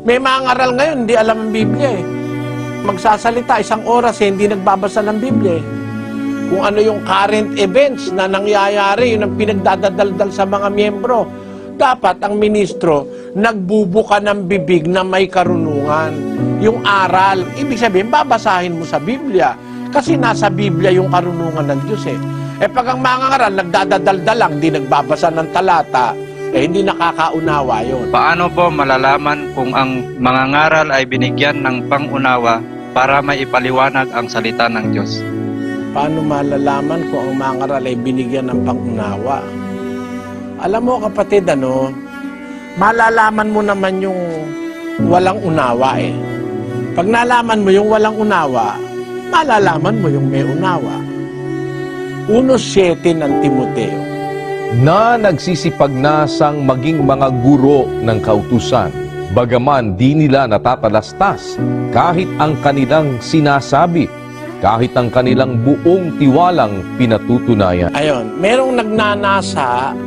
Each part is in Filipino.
May mga ngaral ngayon, hindi alam ang Biblia eh. Magsasalita, 1 oras eh, hindi nagbabasa ng Biblia eh. Kung ano yung current events na nangyayari, yun ang pinagdadadaldal sa mga miyembro. Dapat ang ministro nagbubuka ng bibig na may karunungan. Yung aral, ibig sabihin, babasahin mo sa Biblia. Kasi nasa Biblia yung karunungan ng Diyos eh. Pag ang mga ngaral, nagdadadaldal lang, hindi nagbabasa ng talata, hindi nakakaunawa yun. Paano po malalaman kung ang mga ngaral ay binigyan ng pangunawa para maipaliwanag ang salita ng Diyos? Paano malalaman kung ang mga ngaral ay binigyan ng pangunawa? Alam mo kapatid, malalaman mo naman yung walang unawa eh. Pag nalaman mo yung walang unawa, malalaman mo yung may unawa. 1:7 ng Timoteo. Na nagsisipag na sang maging mga guro ng kautusan, bagaman di nila natatalastas kahit ang kanilang sinasabi, kahit ang kanilang buong tiwalang pinatutunayan. Ayon, merong nagnanasa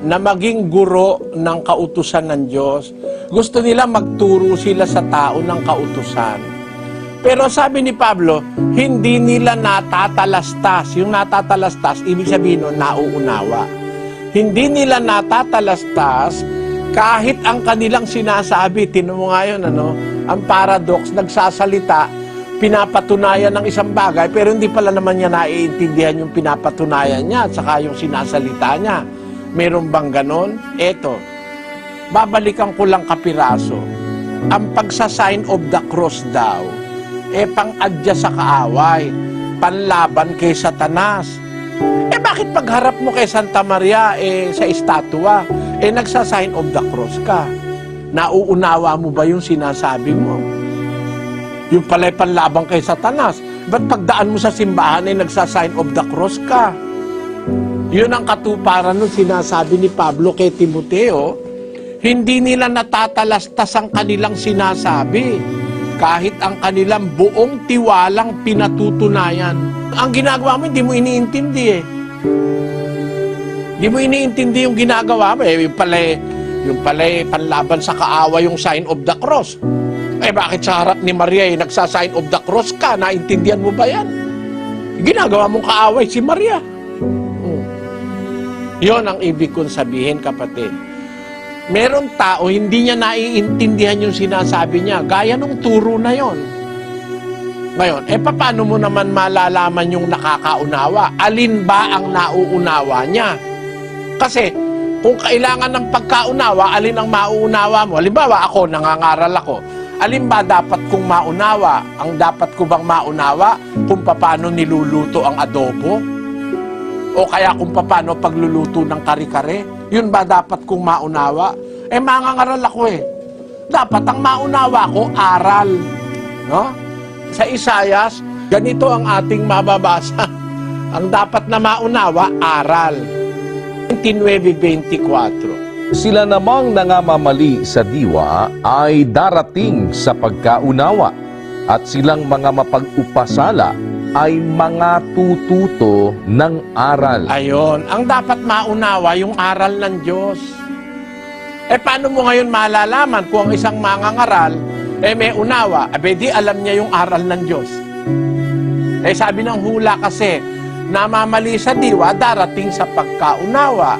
na maging guro ng kautusan ng Diyos. Gusto nila magturo sila sa tao ng kautusan. Pero sabi ni Pablo, hindi nila natatalastas. Yung natatalastas, ibig sabihin nun, nauunawa. Hindi nila natatalastas kahit ang kanilang sinasabi. Tinan mo nga yun, ang paradox, nagsasalita, pinapatunayan ng isang bagay, pero hindi pala naman niya naiintindihan yung pinapatunayan niya at saka yung sinasalita niya. Meron bang ganon? Eto, babalikan ko lang kapiraso. Ang pagsasign of the cross daw, pang-adya sa kaaway, panlaban kay Satanas. Bakit pagharap mo kay Santa Maria, sa estatwa, nagsasign of the cross ka? Nauunawa mo ba yung sinasabi mo? Yung pala'y panlaban kay Satanas. Ba't pagdaan mo sa simbahan, nagsasign of the cross ka? Yun ang katuparan nung sinasabi ni Pablo kay Timoteo. Hindi nila natatalastas ang kanilang sinasabi, kahit ang kanilang buong tiwalang pinatutunayan. Ang ginagawa mo, hindi mo iniintindi eh. Hindi mo iniintindi yung ginagawa mo. Yung pala'y panlaban sa kaaway, yung sign of the cross. Bakit sa harap ni Maria nagsasign of the cross ka? Naintindihan mo ba yan? Ginagawa mong kaaway si Maria. Yon ang ibig kong sabihin, kapatid. Meron tao, hindi niya naiintindihan yung sinasabi niya. Gaya nung turo na yon. Ngayon, paano mo naman malalaman yung nakakaunawa? Alin ba ang nauunawa niya? Kasi, kung kailangan ng pagkaunawa, alin ang mauunawa mo? Halimbawa, ako, nangangaral ako. Alin ba dapat kong maunawa? Ang dapat ko bang maunawa kung paano niluluto ang adobo? O kaya kung paano pagluluto ng kare-kare? Yun ba dapat kong maunawa? Mangangaral ako eh. Dapat ang maunawa ko, aral. No? Sa Isayas, ganito ang ating mababasa. Ang dapat na maunawa, aral. 29:24. Sila namang nangamamali sa diwa ay darating sa pagkaunawa, at silang mga mapag-upasala ay mga tututo ng aral. Ayon, ang dapat maunawa yung aral ng Diyos. Paano mo ngayon malalaman kung ang isang mangangaral may unawa? Di alam niya yung aral ng Diyos. Sabi ng hula kasi, namamali sa diwa, darating sa pagkaunawa.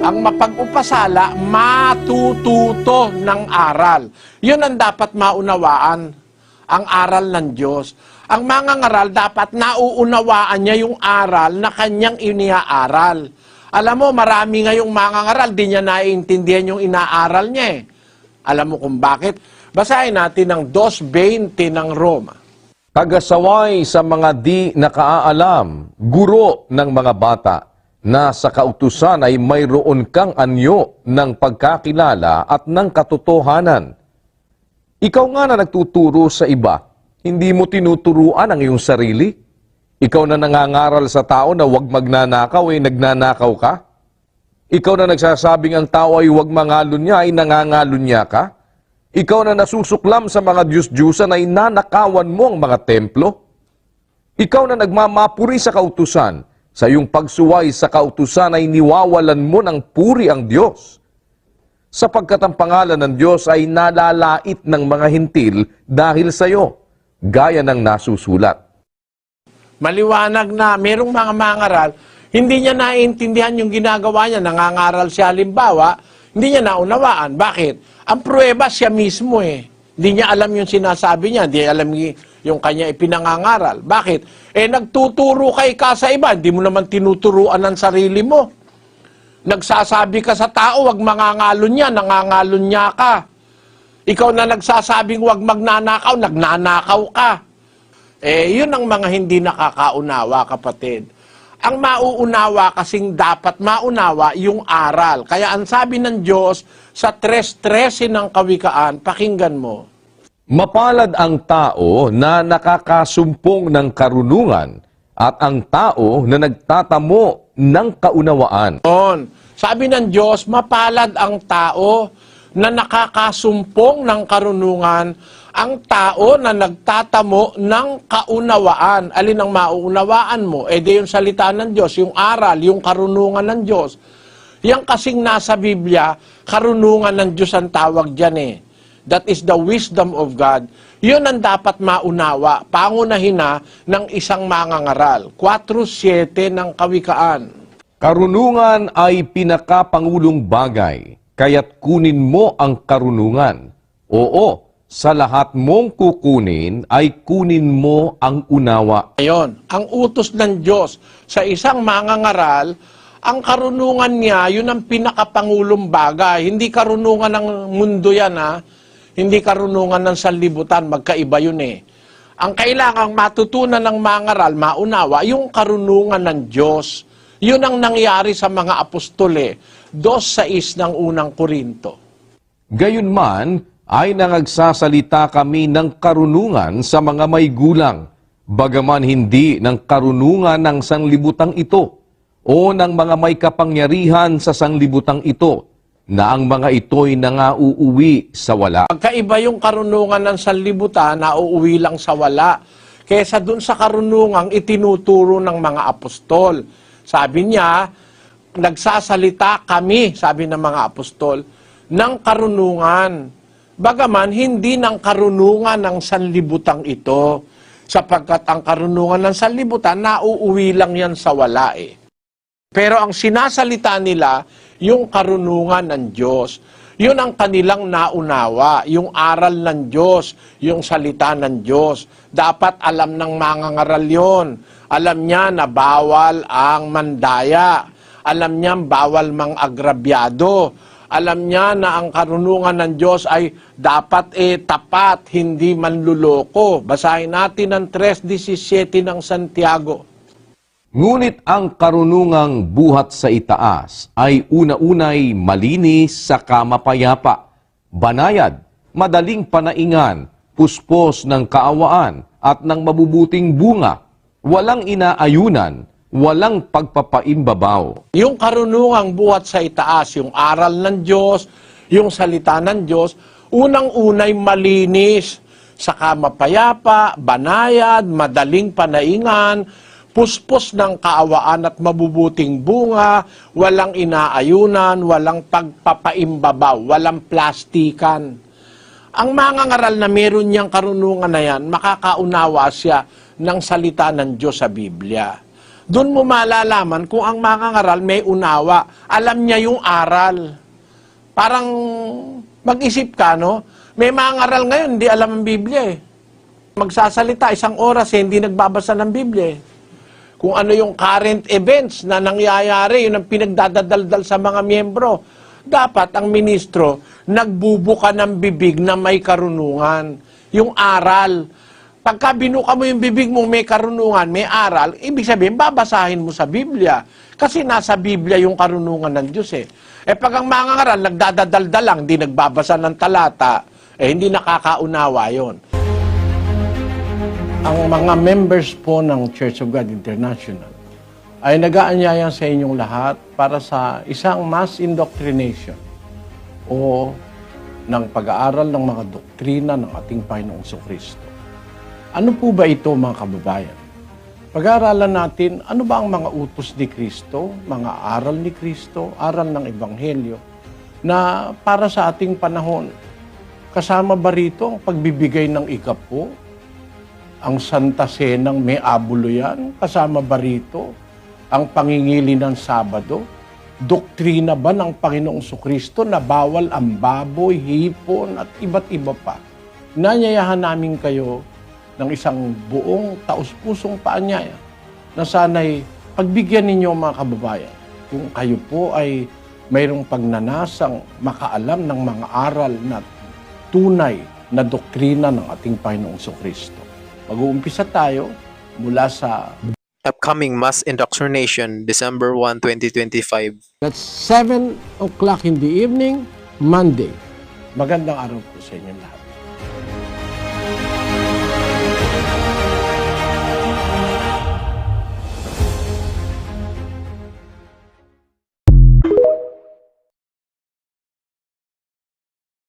Ang mapag-upasala, matututo ng aral. Yun ang dapat maunawaan, ang aral ng Diyos. Ang mangangaral dapat nauunawaan niya yung aral na kanyang iniaaral. Alam mo, marami ngayong mangangaral, di niya naiintindihan yung inaaral niya eh. Alam mo kung bakit? Basahin natin ang 2:20 ng Roma. Tagasaway sa mga di nakaalam, guro ng mga bata, na sa kautusan ay mayroon kang anyo ng pagkakilala at ng katotohanan. Ikaw nga na nagtuturo sa iba, hindi mo tinuturuan ang iyong sarili? Ikaw na nangangaral sa tao na huwag magnanakaw, nagnanakaw ka? Ikaw na nagsasabing ang tao ay huwag mangalunya, nangangalunya ka? Ikaw na nasusuklam sa mga Diyos-Diyusan ay nanakawan mo ang mga templo? Ikaw na nagmamapuri sa kautusan, sa iyong pagsuway sa kautusan ay niwawalan mo ng puri ang Diyos. sapagkat ang pangalan ng Diyos ay nalalait ng mga hintil dahil sa iyo, gaya ng nasusulat. Maliwanag na merong mga mangaral, hindi niya naiintindihan yung ginagawa niya, nangangaral siya halimbawa, hindi niya naunawaan. Bakit? Ang pruweba siya mismo eh. Hindi niya alam yung sinasabi niya, hindi niya alam yung kanya ipinangangaral. Bakit? Nagtuturo kay ka sa iba, hindi mo naman tinuturuan ang sarili mo. Nagsasabi ka sa tao, wag mangangalon niya, nangangalon niya ka. Ikaw na nagsasabing wag magnanakaw, nagnanakaw ka. Yun ang mga hindi nakakaunawa, kapatid. Ang mauunawa kasing dapat maunawa yung aral. Kaya ang sabi ng Diyos sa 3:13 ng Kawikaan, pakinggan mo. Mapalad ang tao na nakakasumpong ng karunungan at ang tao na nagtatamo ng kaunawaan. Sabi ng Diyos, mapalad ang tao na nakakasumpong ng karunungan, ang tao na nagtatamo ng kaunawaan. Alin ang mauunawaan mo? Di yung salita ng Diyos, yung aral, yung karunungan ng Diyos. Yan kasing nasa Biblia, karunungan ng Diyos ang tawag dyan eh. That is the wisdom of God. Yun ang dapat maunawa, pangunahin na ng isang mangangaral. 4:7 ng Kawikaan. Karunungan ay pinakapangulong bagay, kaya't kunin mo ang karunungan. Oo, sa lahat mong kukunin ay kunin mo ang unawa. Ngayon, ang utos ng Diyos sa isang mangangaral, ang karunungan niya, yun ang pinakapangulong bagay. Hindi karunungan ng mundo yan, ha? Hindi karunungan ng sanlibutan, magkaiba yun eh. Ang kailangang matutunan ng mangaral, maunawa, yung karunungan ng Diyos. Yun ang nangyari sa mga apostol eh. 2:6 ng unang Korinto. Gayunman ay nangagsasalita kami ng karunungan sa mga may gulang, bagaman hindi ng karunungan ng sanglibutang ito o ng mga may kapangyarihan sa sanglibutang ito, na ang mga ito'y nangauuwi sa wala. Magkaiba yung karunungan ng sanlibutan, nauuwi lang sa wala, kesa dun sa karunungang itinuturo ng mga apostol. Sabi niya, nagsasalita kami, sabi ng mga apostol, ng karunungan. Bagaman, hindi ng karunungan ng sanlibutang ito, sapagkat ang karunungan ng sanlibutan, nauuwi lang yan sa wala eh. Pero ang sinasalita nila, yung karunungan ng Diyos. Yun ang kanilang naunawa, yung aral ng Diyos, yung salita ng Diyos. Dapat alam ng mangangaral yun. Alam niya na bawal ang mandaya. Alam niya bawal mang agrabyado. Alam niya na ang karunungan ng Diyos ay dapat tapat, hindi manluloko. Basahin natin ang 3:17 ng Santiago. Ngunit ang karunungang buhat sa itaas ay una-unay malinis sa kamapayapa, banayad, madaling panaingan, puspos ng kaawaan at ng mabubuting bunga, walang inaayunan, walang pagpapaimbabaw. Yung karunungang buhat sa itaas, yung aral ng Diyos, yung salita ng Diyos, unang-unay malinis sa kamapayapa, banayad, madaling panaingan, puspos ng kaawaan at mabubuting bunga, walang inaayunan, walang pagpapaimbabaw, walang plastikan. Ang mangangaral na meron niyang karunungan na yan, makakaunawa siya ng salita ng Diyos sa Biblia. Doon mo malalaman kung ang mangangaral may unawa, alam niya yung aral. Parang mag-isip ka, no? May mangangaral ngayon, hindi alam ang Biblia eh. Magsasalita, 1 oras hindi nagbabasa ng Biblia eh. Kung ano yung current events na nangyayari, yun ang pinagdadadaldal sa mga miyembro. Dapat ang ministro nagbubuka ng bibig na may karunungan. Yung aral. Pagka binuka mo yung bibig mo may karunungan, may aral, ibig sabihin, babasahin mo sa Biblia. Kasi nasa Biblia yung karunungan ng Diyos eh. Pag ang mangangaral, nagdadaldal lang, hindi nagbabasa ng talata, hindi nakakaunawa yon. Ang mga members po ng Church of God International ay nag-aanyaya sa inyong lahat para sa isang mass indoctrination o ng pag-aaral ng mga doktrina ng ating Panginoong Kristo. Ano po ba ito, mga kababayan? Pag-aaralan natin, ano ba ang mga utos ni Kristo, mga aral ni Kristo, aral ng Ebanghelyo, na para sa ating panahon. Kasama ba rito ang pagbibigay ng ikapo? Ang Santa Senang may abulo yan? Kasama ba rito ang pangingili ng Sabado? Doktrina ba ng Panginoong Kristo na bawal ang baboy, hipon at iba't iba pa? Nanyayahan namin kayo ng isang buong taus-pusong paanyaya na sana'y pagbigyan ninyo mga kababayan kung kayo po ay mayroong pagnanasang makaalam ng mga aral na tunay na doktrina ng ating Panginoong Kristo. Mag-uumpisa tayo mula sa Upcoming Mass Indoctrination, December 1, 2025. that's 7 o'clock in the evening, Monday. Magandang araw po sa inyo lahat.